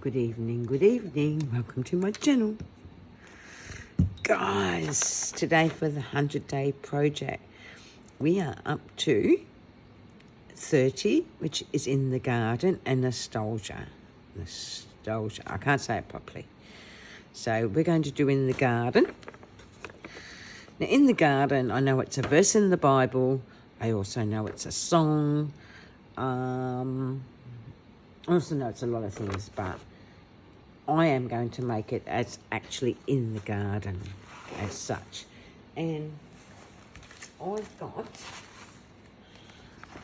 good evening. Welcome to my channel. Guys, today for the 100-day project, we are up to 30, which is in the garden, and nostalgia. I can't say it properly. So we're going to do in the garden. Now, in the garden, I know it's a verse in the Bible. I also know it's a song. I also know it's a lot of things, but I am going to make it as actually in the garden as such. And I've got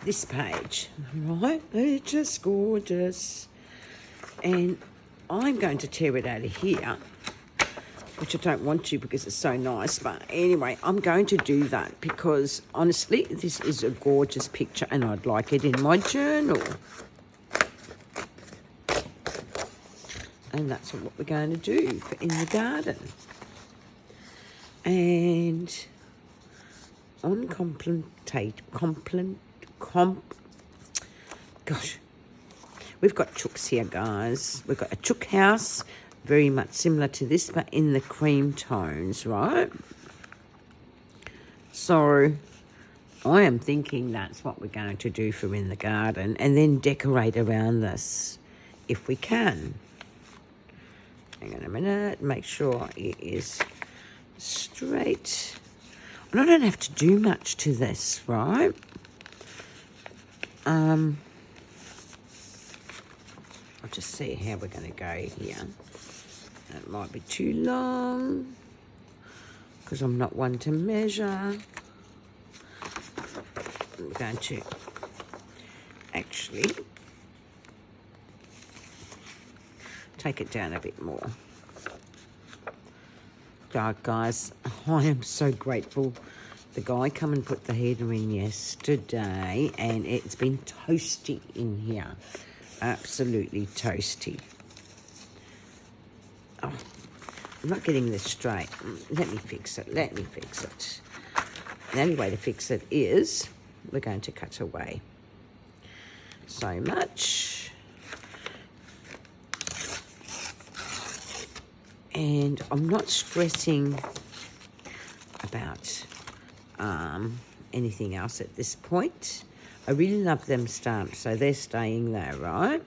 this page, right? It's just gorgeous. And I'm going to tear it out of here, which I don't want to because it's so nice. But anyway, I'm going to do that because, honestly, this is a gorgeous picture and I'd like it in my journal. And that's what we're going to do for in the garden. And on gosh, we've got chooks here, guys. We've got a chook house, very much similar to this, but in the cream tones, right? So I am thinking that's what we're going to do for in the garden, and then decorate around this if we can. Hang on a minute, make sure it is straight. And I don't have to do much to this, right? I'll just see how we're going to go here. It might be too long because I'm not one to measure. I'm going to actually take it down a bit more. Guys, I am so grateful. The guy come and put the heater in yesterday and it's been toasty in here. Absolutely toasty. Oh, I'm not getting this straight. Let me fix it. The only way to fix it is we're going to cut away so much. And I'm not stressing about anything else at this point. I really love them stamps, so they're staying there, right?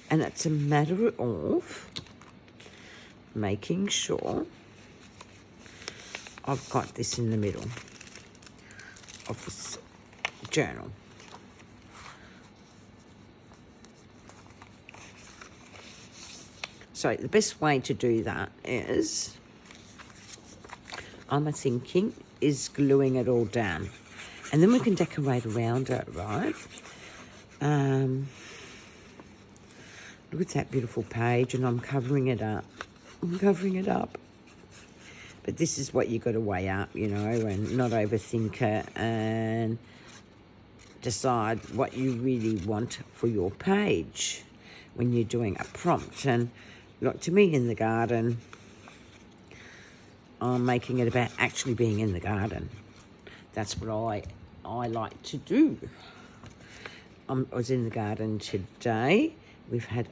And it's a matter of making sure I've got this in the middle of this journal. So the best way to do that is, I'm thinking, is gluing it all down. And then we can decorate around it, right? Look at that beautiful page, and I'm covering it up. But this is what you got to weigh up, you know, and not overthink it, and decide what you really want for your page when you're doing a prompt. And look, to me, in the garden, I'm making it about actually being in the garden. That's what I like to do. I was in the garden today. We've had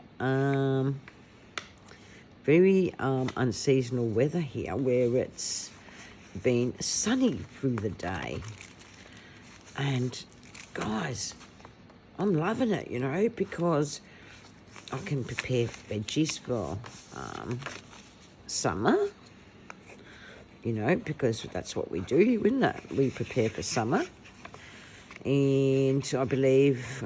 very unseasonal weather here where it's been sunny through the day. And, guys, I'm loving it, you know, because I can prepare veggies for summer, you know, because that's what we do, isn't it? We prepare for summer. And I believe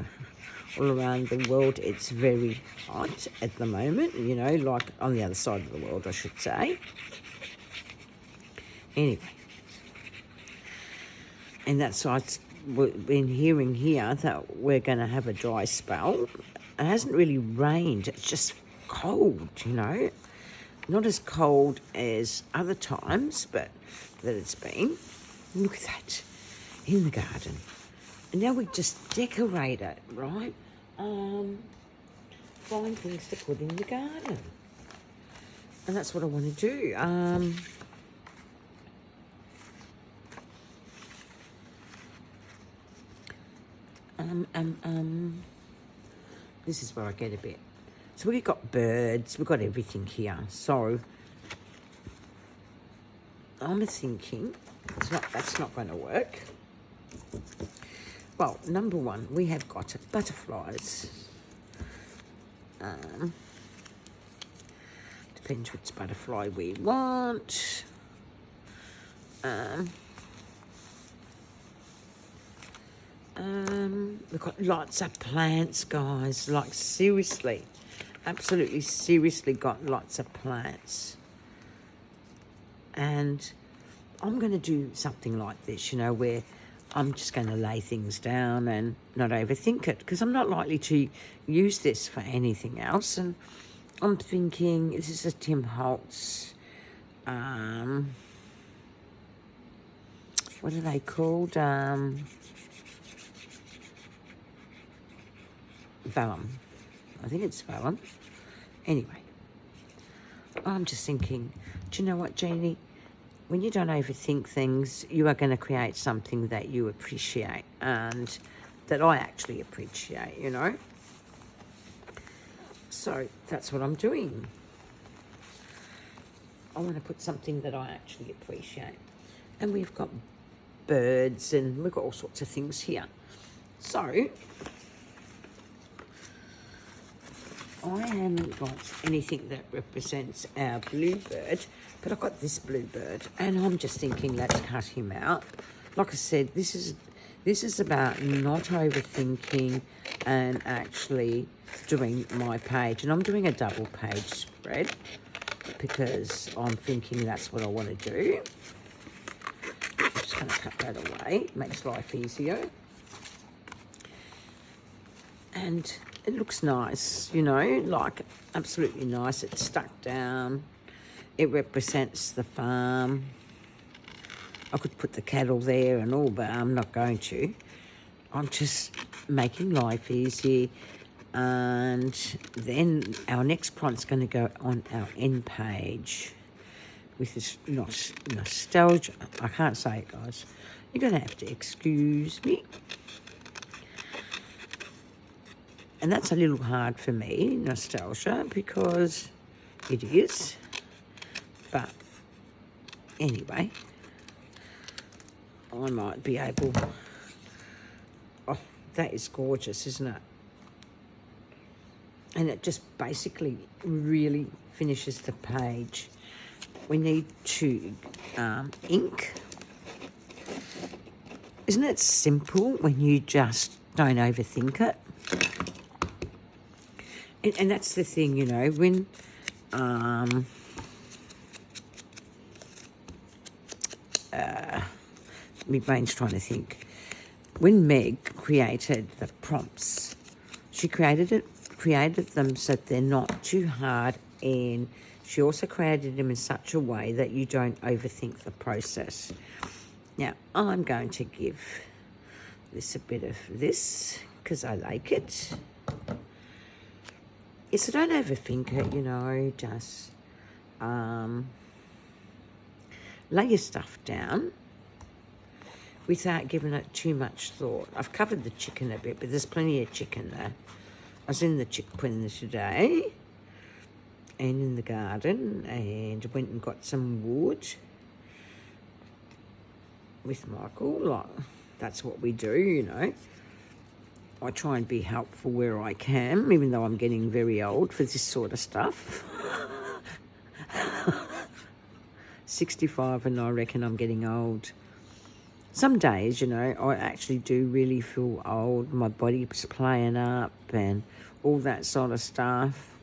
all around the world it's very hot at the moment, you know, like on the other side of the world, I should say. Anyway, and that's why we've been hearing here that we're going to have a dry spell. It hasn't really rained, it's just cold, you know. Not as cold as other times, but that it's been. Look at that, in the garden. And now we just decorate it, right? Find things to put in the garden. And that's what I want to do. This is where I get a bit So we've got birds, we've got everything here. So I'm thinking that's not going to work. Well, number one, we have got butterflies. Depends which butterfly we want. We've got lots of plants, guys. Like, seriously. Absolutely, seriously got lots of plants. And I'm going to do something like this, you know, where I'm just going to lay things down and not overthink it, because I'm not likely to use this for anything else. And I'm thinking, this is a Tim Holtz, what are they called? Vellum. I think it's vellum. Anyway, I'm just thinking, do you know what, Jeannie? When you don't overthink things, you are going to create something that you appreciate and that I actually appreciate, you know? So that's what I'm doing. I want to put something that I actually appreciate. And we've got birds and we've got all sorts of things here. So I haven't got anything that represents our bluebird, but I've got this bluebird, and I'm just thinking, let's cut him out. Like I said, this is about not overthinking and actually doing my page. And I'm doing a double page spread because I'm thinking that's what I want to do. I'm just going to cut that away. Makes life easier. And it looks nice, you know, like absolutely nice. It's stuck down. It represents the farm. I could put the cattle there and all, but I'm not going to. I'm just making life easy. And then our next prompt going to go on our end page with this nostalgia. I can't say it, guys. You're going to have to excuse me. And that's a little hard for me, nostalgia, because it is. But anyway, I might be able... Oh, that is gorgeous, isn't it? And it just basically really finishes the page. We need to ink. Isn't it simple when you just don't overthink it? And that's the thing, you know, when my brain's trying to think. When Meg created the prompts, she created them so that they're not too hard, and she also created them in such a way that you don't overthink the process. Now, I'm going to give this a bit of this because I like it. So don't overthink it, you know, just lay your stuff down without giving it too much thought. I've covered the chicken a bit, but there's plenty of chicken there. I was in the chick pen today and in the garden and went and got some wood with Michael. Like, that's what we do, you know. I try and be helpful where I can, even though I'm getting very old for this sort of stuff. 65 and I reckon I'm getting old. Some days, you know, I actually do really feel old. My body's playing up and all that sort of stuff.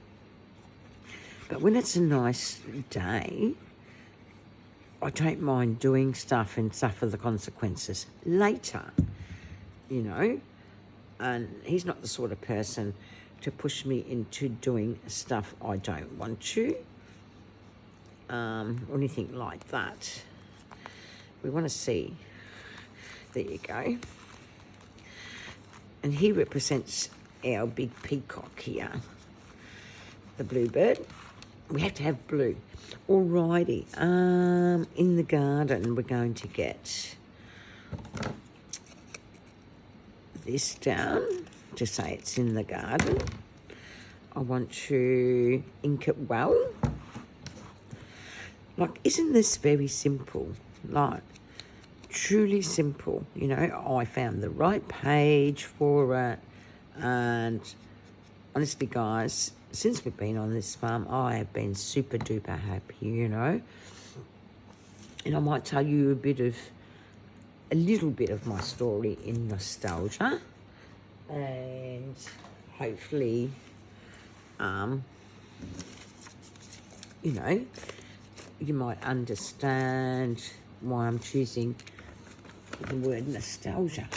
But when it's a nice day, I don't mind doing stuff and suffer the consequences later, you know. And he's not the sort of person to push me into doing stuff I don't want to, or anything like that. We want to see. There you go. And he represents our big peacock here, the bluebird. We have to have blue. Alrighty. In the garden, we're going to get this down to say it's in the garden. I want to ink it well. Like, isn't this very simple? Like, truly simple. You know, I found the right page for it. And honestly, guys, since we've been on this farm, I have been super duper happy, you know. And I might tell you a little bit of my story in nostalgia. And hopefully, you know, you might understand why I'm choosing the word nostalgia.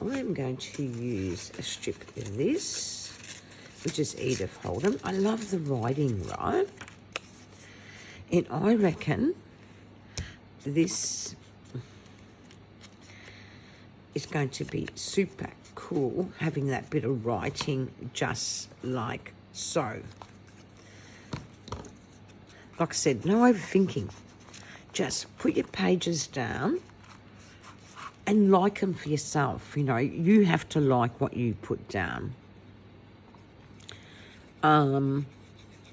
I'm going to use a strip of this, which is Edith Holden. I love the writing, right? And I reckon this is going to be super cool, having that bit of writing just like so. Like I said, no overthinking. Just put your pages down and like them for yourself. You know, you have to like what you put down.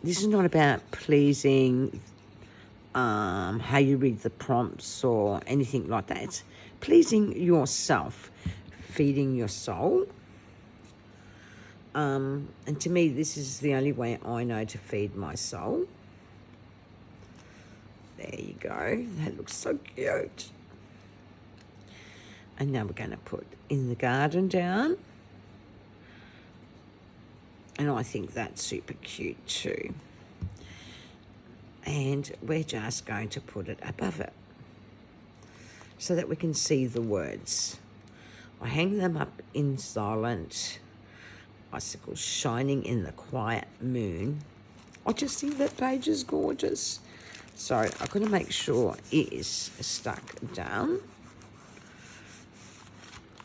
This is not about pleasing how you read the prompts or anything like that. It's pleasing yourself, feeding your soul. And to me, this is the only way I know to feed my soul. There you go. That looks so cute. And now we're going to put in the garden down. And I think that's super cute too. And we're just going to put it above it so that we can see the words. I hang them up in silent, icicles shining in the quiet moon. I just think that page is gorgeous. So I've got to make sure it is stuck down.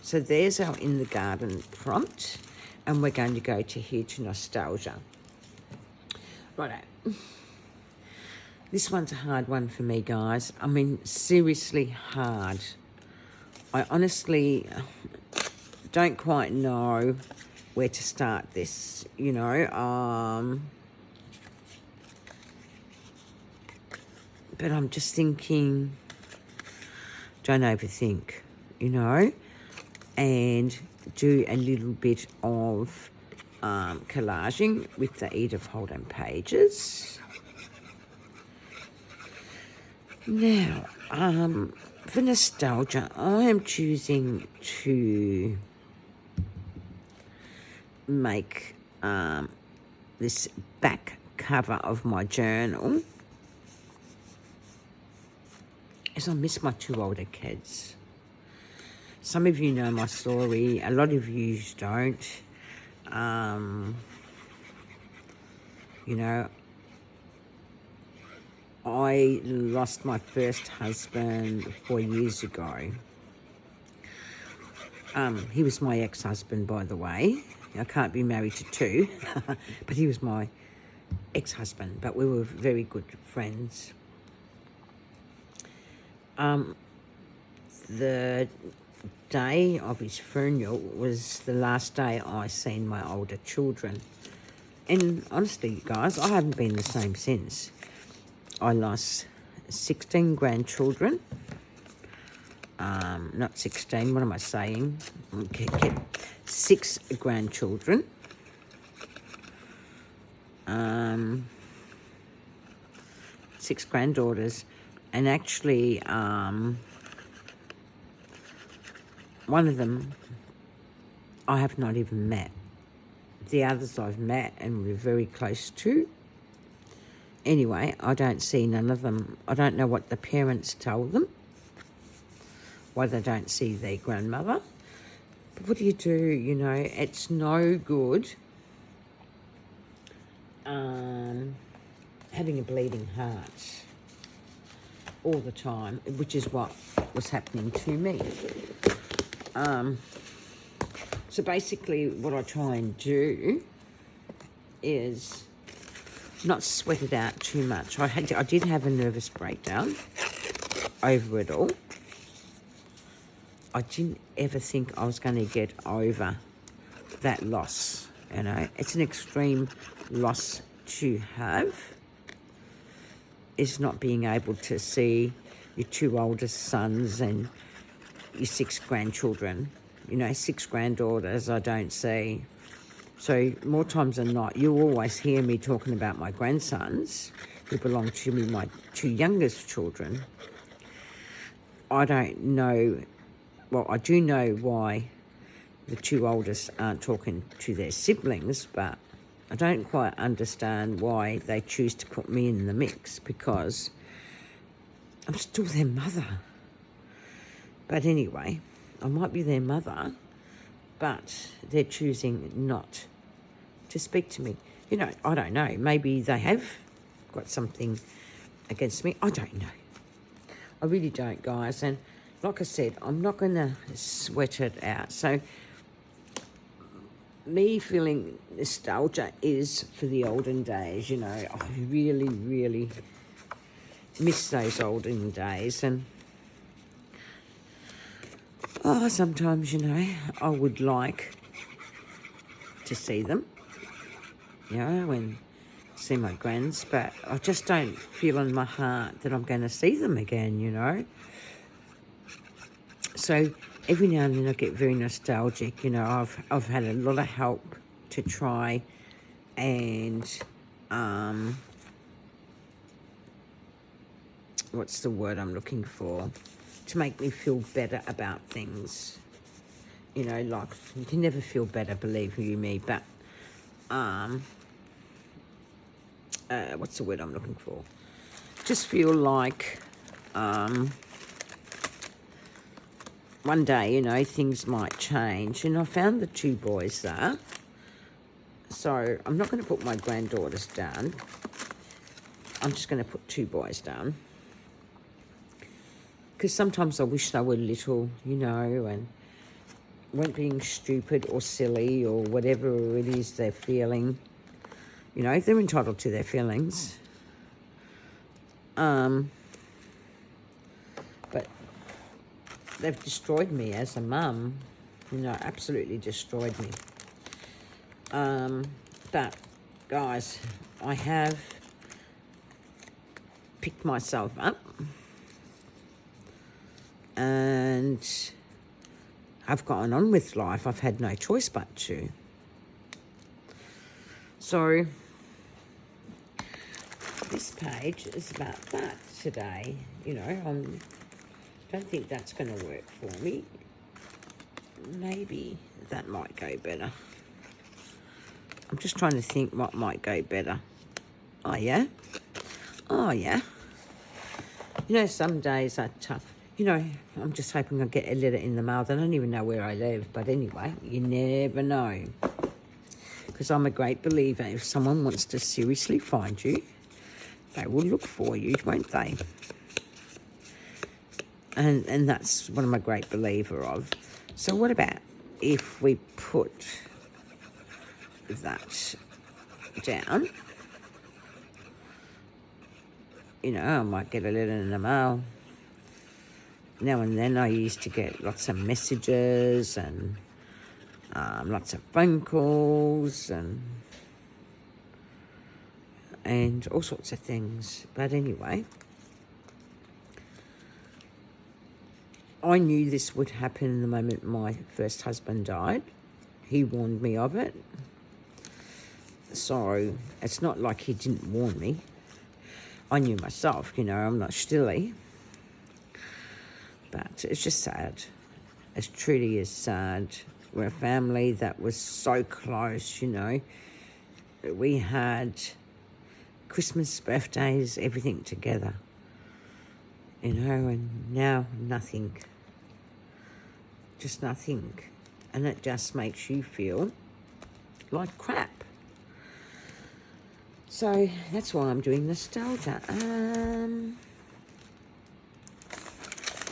So there's our in the garden prompt, and we're going to go to here to nostalgia. Righto. This one's a hard one for me, guys. I mean, seriously hard. I honestly don't quite know where to start this, you know. But I'm just thinking, don't overthink, you know, and do a little bit of collaging with the Edith Holden pages. Now, for nostalgia, I am choosing to make this back cover of my journal, as I miss my two older kids. Some of you know my story, a lot of you don't. You know, I lost my first husband 4 years ago. He was my ex-husband, by the way. I can't be married to two, but he was my ex-husband, but we were very good friends. The day of his funeral was the last day I seen my older children. And honestly, guys, I haven't been the same since. I lost 16 grandchildren. Not 16, what am I saying? Okay, 6 grandchildren. 6 granddaughters. And actually, one of them I have not even met. The others I've met and we're very close to. Anyway, I don't see none of them. I don't know what the parents tell them, why they don't see their grandmother. But what do? You know, it's no good having a bleeding heart all the time, which is what was happening to me. So basically what I try and do is not sweat it out too much. I did have a nervous breakdown over it all. I didn't ever think I was going to get over that loss You know, it's an extreme loss to have, is not being able to see your 2 oldest sons and your 6 grandchildren. You know, 6 granddaughters I don't see. So more times than not, you always hear me talking about my grandsons who belong to me, my 2 youngest children. I don't know, well, I do know why the 2 oldest aren't talking to their siblings, but I don't quite understand why they choose to put me in the mix, because I'm still their mother. But anyway, I might be their mother, but they're choosing not to speak to me. You know, I don't know. Maybe they have got something against me. I don't know. I really don't, guys. And like I said, I'm not going to sweat it out. So me feeling nostalgia is for the olden days, you know. I really, really miss those olden days. And sometimes, you know, I would like to see them, you know, and see my grands, but I just don't feel in my heart that I'm going to see them again, you know. So every now and then I get very nostalgic, you know. I've had a lot of help to try and what's the word I'm looking for? To make me feel better about things. You know, like, you can never feel better, believe you me, but what's the word I'm looking for? Just feel like one day, you know, things might change. And I found the 2 boys there. So I'm not going to put my granddaughters down. I'm just going to put 2 boys down. Because sometimes I wish they were little, you know, and weren't being stupid or silly or whatever it is they're feeling. You know, they're entitled to their feelings. But they've destroyed me as a mum. You know, absolutely destroyed me. But, guys, I have picked myself up. And I've gotten on with life. I've had no choice but to. So this page is about that today. You know, I don't think that's going to work for me. Maybe that might go better. I'm just trying to think what might go better. Oh, yeah? Oh, yeah. You know, some days are tough. You know, I'm just hoping I'll get a letter in the mail. They don't even know where I live. But anyway, you never know. Because I'm a great believer. If someone wants to seriously find you, they will look for you, won't they? And that's what I'm a great believer of. So what about if we put that down? You know, I might get a letter in the mail. Now and then I used to get lots of messages and lots of phone calls and all sorts of things. But anyway, I knew this would happen the moment my first husband died. He warned me of it. So it's not like he didn't warn me. I knew myself, you know, I'm not silly. But it's just sad. It truly is sad. We're a family that was so close, you know. We had Christmas, birthdays, everything together. You know, and now nothing. Just nothing. And it just makes you feel like crap. So that's why I'm doing nostalgia.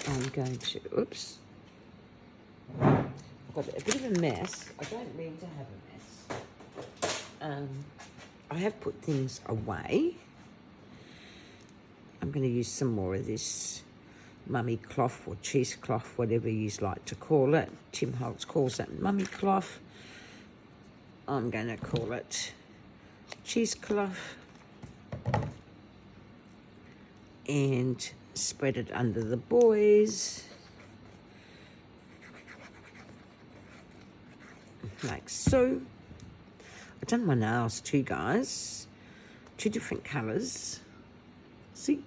I'm going to, oops. I've got a bit of a mess. I don't mean to have a mess. I have put things away. I'm going to use some more of this mummy cloth or cheesecloth, whatever you like to call it. Tim Holtz calls it mummy cloth. I'm going to call it cheesecloth and spread it under the boys like so. I've done my nails too, guys. 2 different colours. See?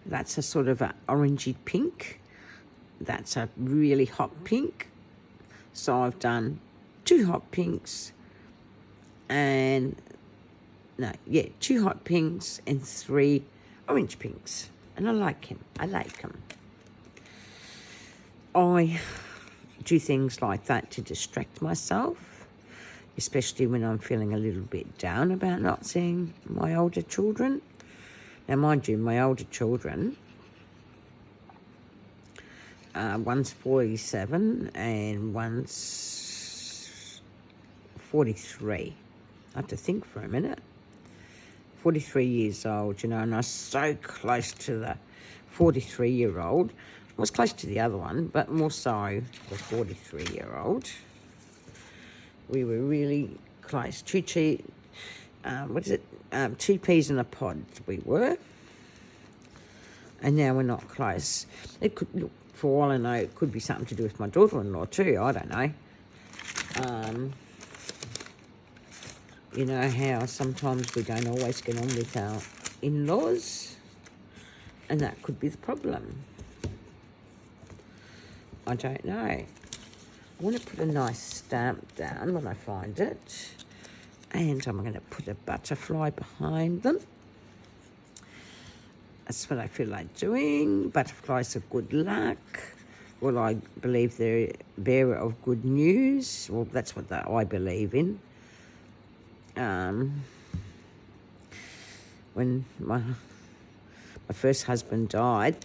That's a sort of a orangey pink. That's a really hot pink. So I've done 2 hot pinks and 2 hot pinks and 3 orange pinks. And I like him. I do things like that to distract myself, especially when I'm feeling a little bit down about not seeing my older children. Now, mind you, my older children, one's 47 and one's 43. I have to think for a minute. 43 years old, you know, and I was so close to the 43-year-old. I was close to the other one, but more so the 43-year-old. We were really close. 2 peas in a pod we were. And now we're not close. It could, look, for all I know, it could be something to do with my daughter-in-law too. I don't know. You know how sometimes we don't always get on with our in-laws, and that could be the problem. I don't know. I want to put a nice stamp down when I find it, and I'm going to put a butterfly behind them. That's what I feel like doing. Butterflies are good luck. Well, I believe they're a bearer of good news. Well, that's what I believe in. When my first husband died,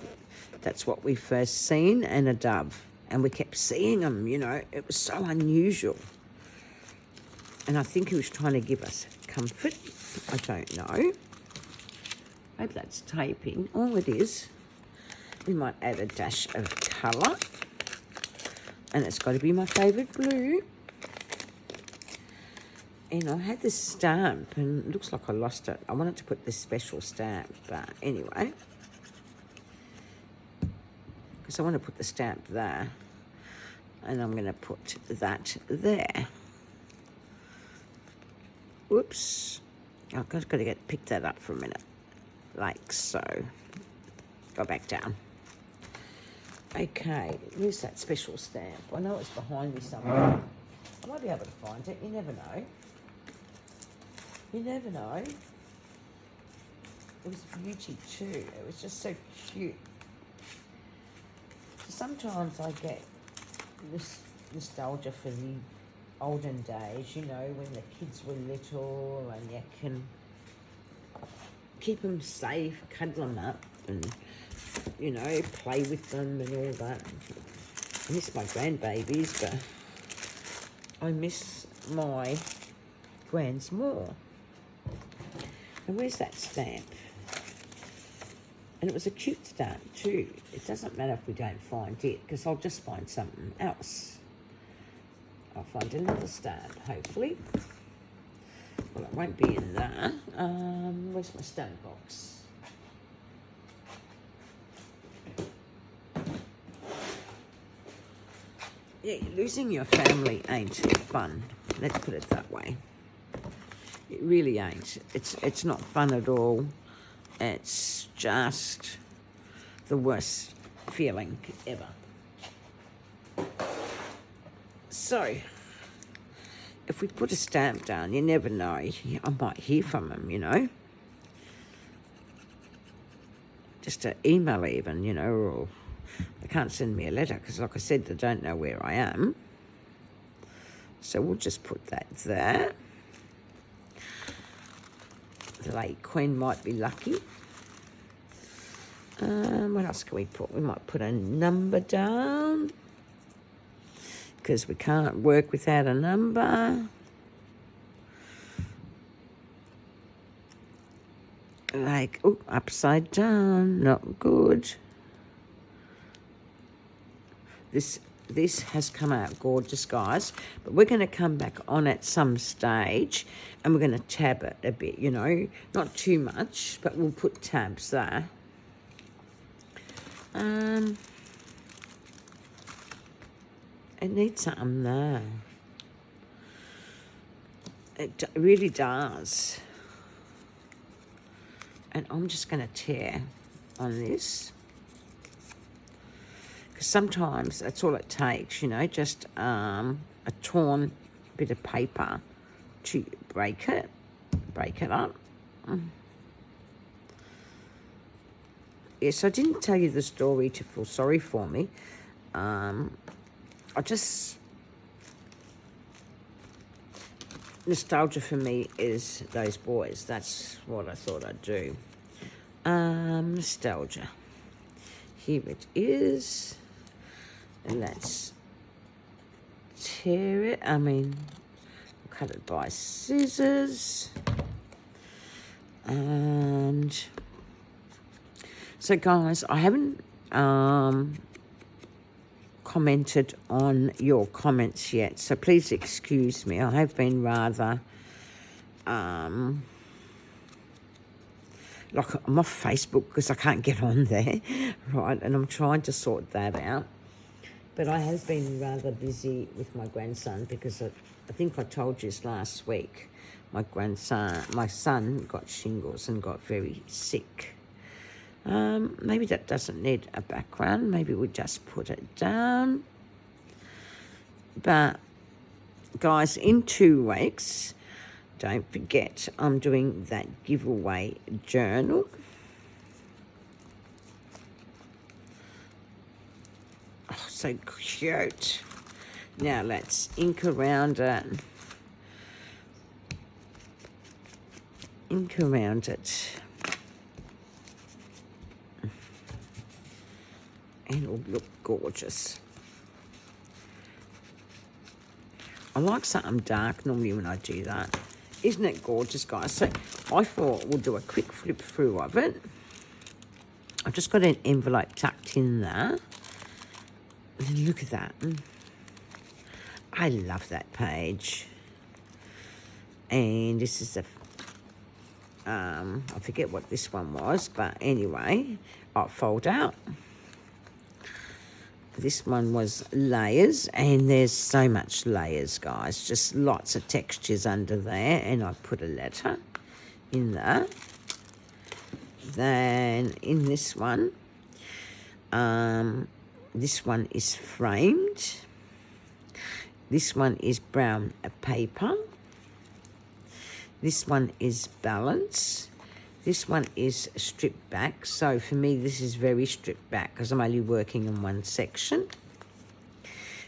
that's what we first seen, and a dove. And we kept seeing them, you know. It was so unusual. And I think he was trying to give us comfort. I don't know. Maybe that's taping. Oh, it is. We might add a dash of colour. And it's got to be my favourite blue. And I had this stamp, and it looks like I lost it. I wanted to put this special stamp, but anyway. Because I want to put the stamp there. And I'm going to put that there. Whoops. I've got to pick that up for a minute. Like so. Go back down. Okay, where's that special stamp? I know it's behind me somewhere. I might be able to find it. You never know. You never know. It was beauty too. It was just so cute. So sometimes I get this nostalgia for the olden days, you know, when the kids were little and you can keep them safe, cuddle them up and, you know, play with them and all that. I miss my grandbabies, but I miss my grands more. And where's that stamp? And it was a cute stamp too. It doesn't matter if we don't find it, because I'll just find something else. I'll find another stamp, hopefully. Well, it won't be in there. Where's my stamp box? Yeah, losing your family ain't fun. Let's put it that way. It really ain't. It's not fun at all. It's just the worst feeling ever. So, if we put a stamp down, you never know. I might hear from them, you know. Just an email even, you know, or they can't send me a letter because, like I said, they don't know where I am. So we'll just put that there. The late Queen might be lucky. What else can we put? We might put a number down because we can't work without a number. Like, oh, upside down, not good. This this has come out gorgeous, guys. But we're going to come back on at some stage and we're going to tab it a bit, you know. Not too much, but we'll put tabs there. It needs something there. It really does. And I'm just going to tear on this. Because sometimes that's all it takes, you know, just a torn bit of paper to break it up. Yes, I didn't tell you the story to feel sorry for me. Nostalgia for me is those boys. That's what I thought I'd do. Nostalgia. Here it is. And let's tear it. Cut it by scissors. And so, guys, I haven't commented on your comments yet, so please excuse me. I have been rather like I'm off Facebook because I can't get on there, right? And I'm trying to sort that out. But I have been rather busy with my grandson because I think I told you last week. My son got shingles and got very sick. Maybe that doesn't need a background. Maybe we'll just put it down. But, guys, in 2 weeks, don't forget, I'm doing that giveaway journal. Oh, so cute. Now, let's ink around it. Ink around it. And it'll look gorgeous. I like something dark normally when I do that. Isn't it gorgeous, guys? So I thought we'll do a quick flip through of it. I've just got an envelope tucked in there. And look at that. I love that page. And this is I forget what this one was, but anyway, I'll fold out. This one was layers, and there's so much layers, guys. Just lots of textures under there, and I put a letter in there. Then in this one is framed. This one is brown paper. This one is balance. This one is stripped back. So for me, this is very stripped back because I'm only working in one section.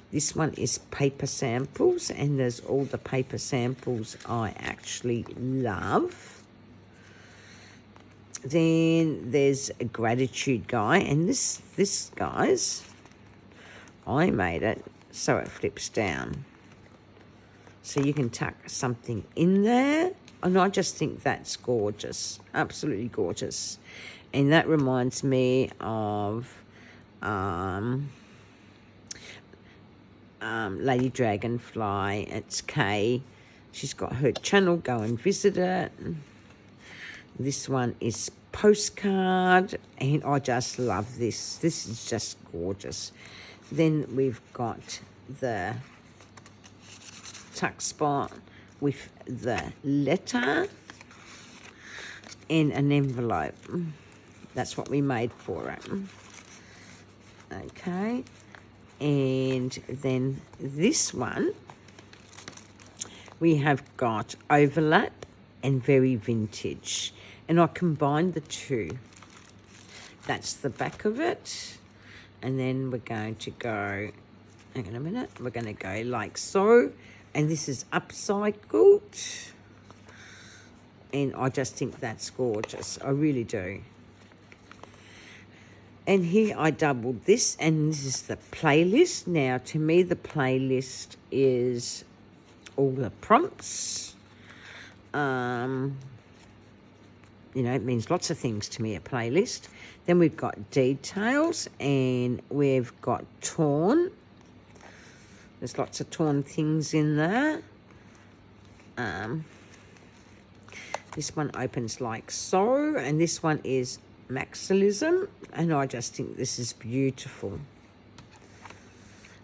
This one is paper samples, and there's all the paper samples I actually love. Then there's a gratitude guy, and this guys, I made it so it flips down. So you can tuck something in there. And I just think that's gorgeous, absolutely gorgeous. And that reminds me of Lady Dragonfly. It's Kay. She's got her channel. Go and visit it. This one is postcard, and I just love this. This is just gorgeous. Then we've got the tuck spot with the letter in an envelope. That's what we made for it. Okay. And then this one, we have got overlap and very vintage. And I combined the two. That's the back of it. And then we're going to go, hang on a minute, we're going to go like so. And this is upcycled. And I just think that's gorgeous. I really do. And here I doubled this. And this is the playlist. Now, to me, the playlist is all the prompts. You know, it means lots of things to me, a playlist. Then we've got details. And we've got torn. There's lots of torn things in there. This one opens like so, and this one is maximalism, and I just think this is beautiful.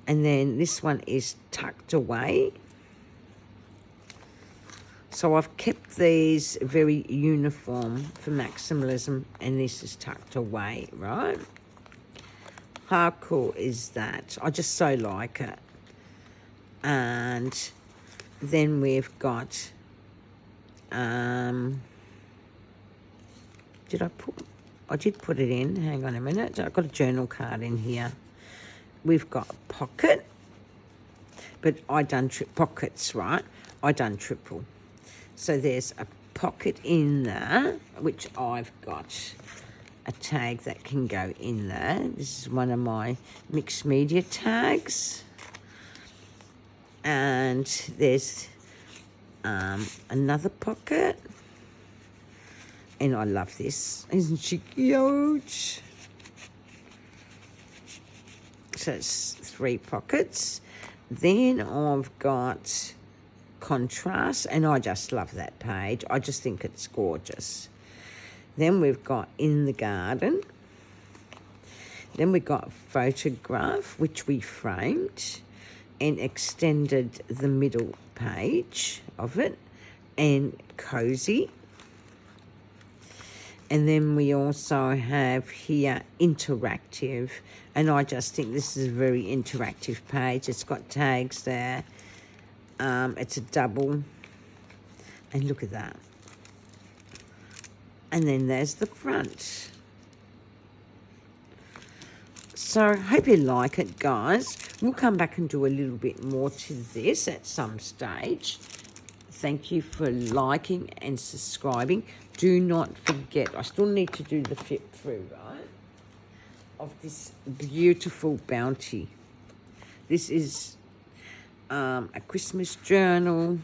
And then this one is tucked away. So I've kept these very uniform for maximalism, and this is tucked away, right? How cool is that? I just so like it. And then we've got, I did put it in, hang on a minute. I've got a journal card in here. We've got a pocket, but I done pockets, right? I done triple. So there's a pocket in there, which I've got a tag that can go in there. This is one of my mixed media tags. And there's another pocket. And I love this. Isn't she cute? So it's 3 pockets. Then I've got contrast, and I just love that page. I just think it's gorgeous. Then we've got in the garden. Then we've got photograph, which we framed and extended the middle page of it, and cozy. And then we also have here interactive, and I just think this is a very interactive page. It's got tags there. It's a double, and look at that. And then there's the front. So hope you like it, guys. We'll come back and do a little bit more to this at some stage. Thank you for liking and subscribing. Do not forget, I still need to do the flip through, right, of this beautiful bounty. This is a Christmas journal.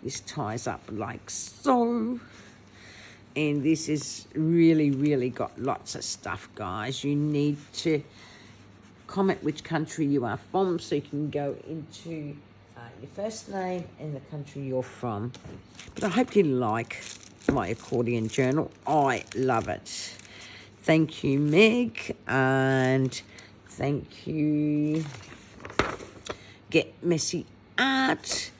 This ties up like so. And this is really, really got lots of stuff, guys. You need to comment which country you are from so you can go into your first name and the country you're from. But I hope you like my accordion journal. I love it. Thank you, Meg, and thank you, Get Messy Art.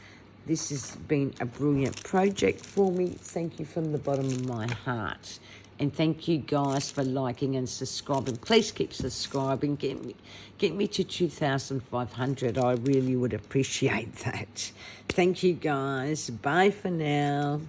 This has been a brilliant project for me. Thank you from the bottom of my heart. And thank you guys for liking and subscribing. Please keep subscribing. Get me to 2,500. I really would appreciate that. Thank you guys. Bye for now.